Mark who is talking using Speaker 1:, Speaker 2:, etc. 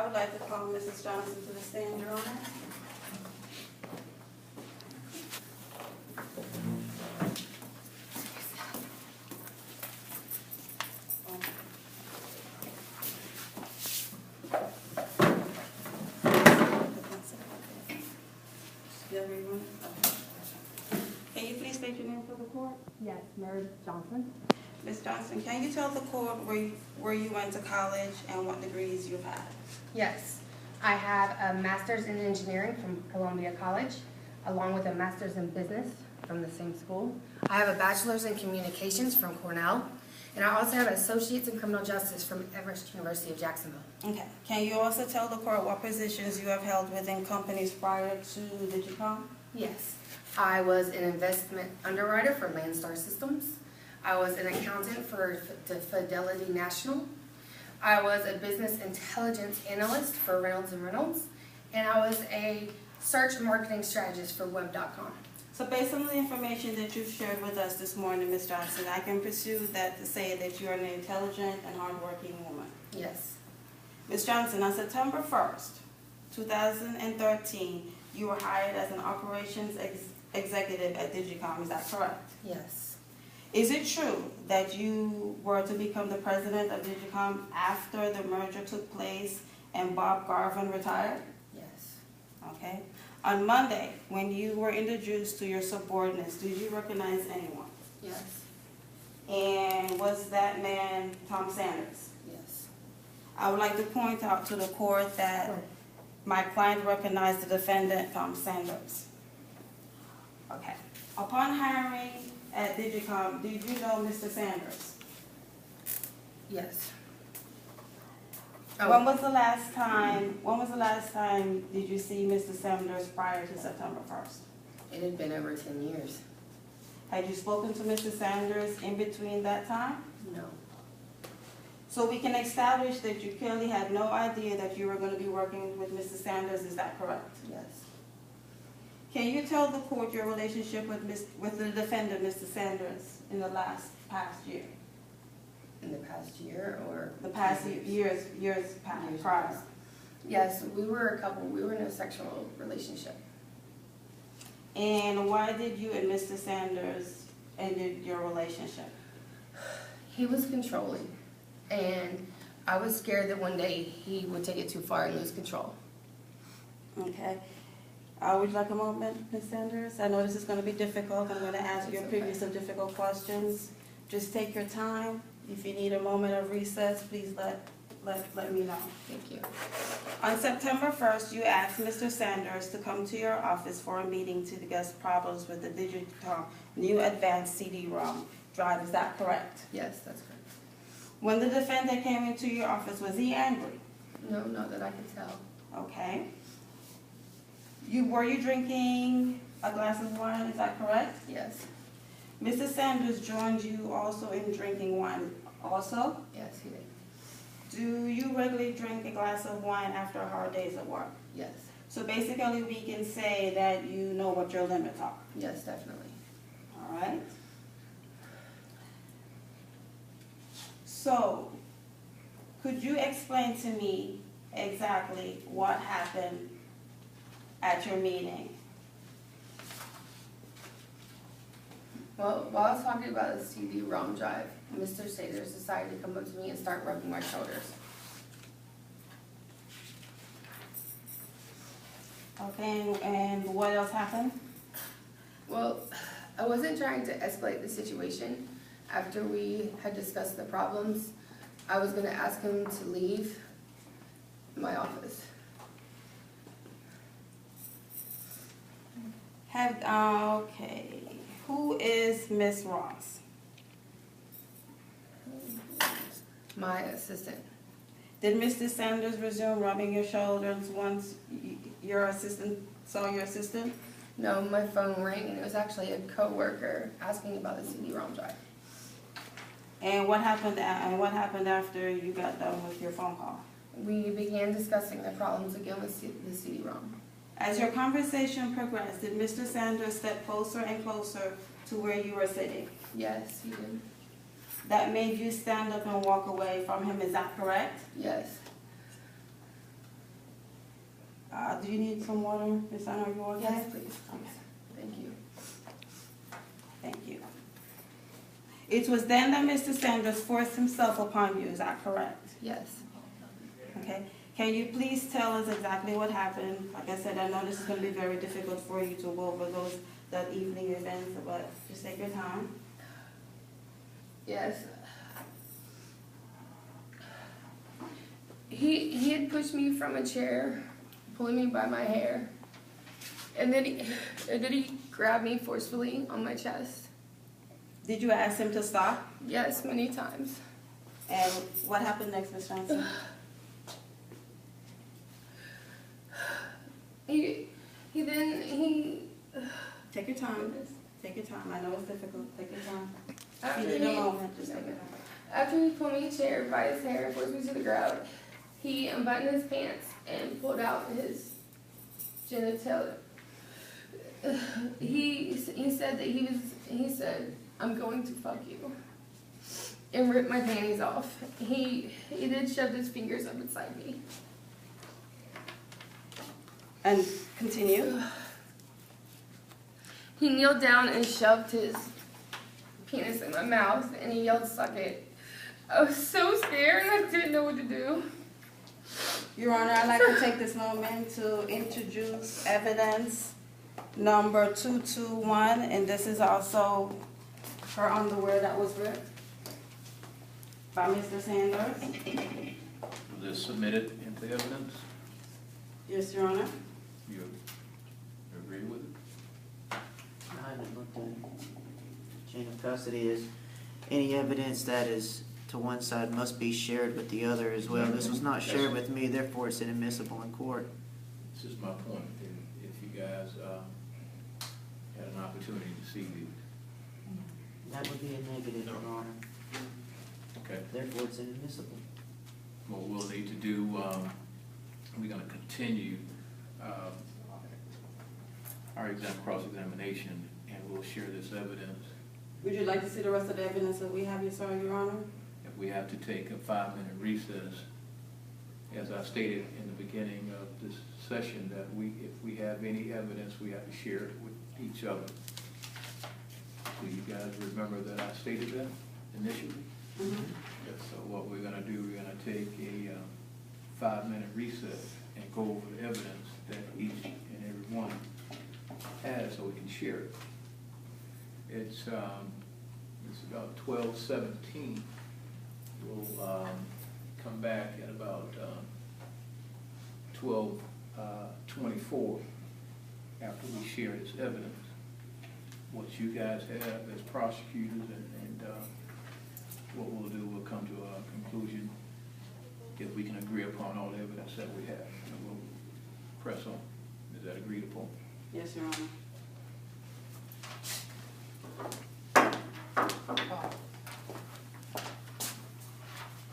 Speaker 1: I would like to call Mrs. Johnson to the stand, Your Honor. Can you please state your name for the court?
Speaker 2: Yes, Mary Johnson.
Speaker 1: Ms. Johnson, can you tell the court where you went to college and what degrees you've had?
Speaker 2: Yes, I have a master's in engineering from Columbia College, along with a master's in business from the same school. I have a bachelor's in communications from Cornell, and I also have an associate's in criminal justice from Everest University of Jacksonville.
Speaker 1: Okay. Can you also tell the court what positions you have held within companies prior to Digicom?
Speaker 2: Yes, I was an investment underwriter for Landstar Systems. I was an accountant for Fidelity National. I was a business intelligence analyst for Reynolds & Reynolds. And I was a search marketing strategist for Web.com.
Speaker 1: So based on the information that you've shared with us this morning, Ms. Johnson, I can pursue that to say that you are an intelligent and hardworking woman.
Speaker 2: Yes.
Speaker 1: Ms. Johnson, on September 1st, 2013, you were hired as an operations executive at Digicom, is that correct?
Speaker 2: Yes.
Speaker 1: Is it true that you were to become the president of Digicom after the merger took place and Bob Garvin retired?
Speaker 2: Yes.
Speaker 1: Okay. On Monday, when you were introduced to your subordinates, did you recognize anyone?
Speaker 2: Yes.
Speaker 1: And was that man Tom Sanders?
Speaker 2: Yes.
Speaker 1: I would like to point out to the court that my client recognized the defendant, Tom Sanders. Okay. Upon hiring at Digicom, did you know Mr. Sanders?
Speaker 2: Yes.
Speaker 1: When was the last time did you see Mr. Sanders prior to September 1st?
Speaker 2: It had been over 10 years.
Speaker 1: Had you spoken to Mr. Sanders in between that time?
Speaker 2: No.
Speaker 1: So we can establish that you clearly had no idea that you were going to be working with Mr. Sanders, is that correct?
Speaker 2: Yes.
Speaker 1: Can you tell the court your relationship with the defendant, Mr. Sanders, in the past year?
Speaker 2: In the past year or?
Speaker 1: The past years prior?
Speaker 2: Yes, we were a couple. We were in a sexual relationship.
Speaker 1: And why did you and Mr. Sanders ended your relationship?
Speaker 2: He was controlling, and I was scared that one day he would take it too far and lose control.
Speaker 1: Okay. Would you like a moment, Ms. Sanders? I know this is going to be difficult. I'm going to ask you a previous of difficult questions. Just take your time. If you need a moment of recess, please let me know.
Speaker 2: Thank you.
Speaker 1: On September 1st, you asked Mr. Sanders to come to your office for a meeting to discuss problems with the Digicom new advanced CD-ROM drive. Is that correct?
Speaker 2: Yes, that's correct.
Speaker 1: When the defendant came into your office, was he angry?
Speaker 2: No, not that I can tell.
Speaker 1: Okay. Were you drinking a glass of wine? Is that correct?
Speaker 2: Yes.
Speaker 1: Mr. Sanders joined you also in drinking wine also?
Speaker 2: Yes, he did.
Speaker 1: Do you regularly drink a glass of wine after a hard day's at work?
Speaker 2: Yes.
Speaker 1: So basically we can say that you know what your limits are.
Speaker 2: Yes, definitely.
Speaker 1: All right. So, could you explain to me exactly what happened at your meeting?
Speaker 2: Well, while I was talking about the CD-ROM drive, Mr. Sanders decided to come up to me and start rubbing my shoulders.
Speaker 1: Okay, and what else happened?
Speaker 2: Well, I wasn't trying to escalate the situation. After we had discussed the problems, I was going to ask him to leave my office.
Speaker 1: Okay. Who is Miss Ross?
Speaker 2: My assistant.
Speaker 1: Did Mr. Sanders resume rubbing your shoulders once your assistant saw your assistant?
Speaker 2: No, my phone rang and it was actually a co-worker asking about the CD-ROM drive.
Speaker 1: And what happened after you got done with your phone call?
Speaker 2: We began discussing the problems again with the CD-ROM.
Speaker 1: As your conversation progressed, did Mr. Sanders step closer and closer to where you were sitting?
Speaker 2: Yes, he did.
Speaker 1: That made you stand up and walk away from him, is that correct?
Speaker 2: Yes.
Speaker 1: Do you need some water, Ms. Sanders? Are you okay?
Speaker 2: Yes, please. Thank you.
Speaker 1: Thank you. It was then that Mr. Sanders forced himself upon you, is that correct?
Speaker 2: Yes.
Speaker 1: Okay. Can you please tell us exactly what happened? Like I said, I know this is going to be very difficult for you to go over that evening events, but just take your time.
Speaker 2: Yes. He had pushed me from a chair, pulling me by my hair, and then he grabbed me forcefully on my chest.
Speaker 1: Did you ask him to stop?
Speaker 2: Yes, many times.
Speaker 1: And what happened next, Ms. Johnson?
Speaker 2: He
Speaker 1: Take your time. Take your time. I know it's difficult. Take your time.
Speaker 2: after
Speaker 1: If you need a
Speaker 2: he,
Speaker 1: moment, just take your time.
Speaker 2: after he pulled me a chair by his hair and forced me to the ground, he unbuttoned his pants and pulled out his genitalia. He said that he said, "I'm going to fuck you," and ripped my panties off. He then shoved his fingers up inside me.
Speaker 1: And continue.
Speaker 2: He kneeled down and shoved his penis in my mouth, and he yelled, "Suck it." I was so scared, and I didn't know what to do.
Speaker 1: Your Honor, I'd like to take this moment to introduce evidence number 221, and this is also her underwear that was ripped by Mr. Sanders.
Speaker 3: Was this submitted into evidence?
Speaker 1: Yes, Your Honor.
Speaker 3: You agree with it?
Speaker 4: I haven't looked at it. Chain of custody is any evidence that is to one side must be shared with the other as well. This was not shared with me, therefore it's inadmissible in court.
Speaker 3: This is my point. If you guys had an opportunity to see these.
Speaker 4: That would be a negative, Your Honor.
Speaker 3: Okay.
Speaker 4: Therefore it's inadmissible.
Speaker 3: What we'll need to do, we're going to continue our cross-examination, and we'll share this evidence.
Speaker 1: Would you like to see the rest of the evidence that we have, Your Honor?
Speaker 3: If we have to take a 5-minute recess, as I stated in the beginning of this session, that if we have any evidence, we have to share it with each other. Do you guys remember that I stated that initially?
Speaker 1: Mm-hmm.
Speaker 3: Yes, so what we're gonna do, we're gonna take a 5-minute recess and go over the evidence that each and every one has so we can share it. It's about 12:17. We'll come back at about 12:24 after we share this evidence. What you guys have as prosecutors and what we'll do, we'll come to a conclusion if we can agree upon all the evidence that we have, and we'll press on. Is that agreed upon?
Speaker 1: Yes, Your Honor.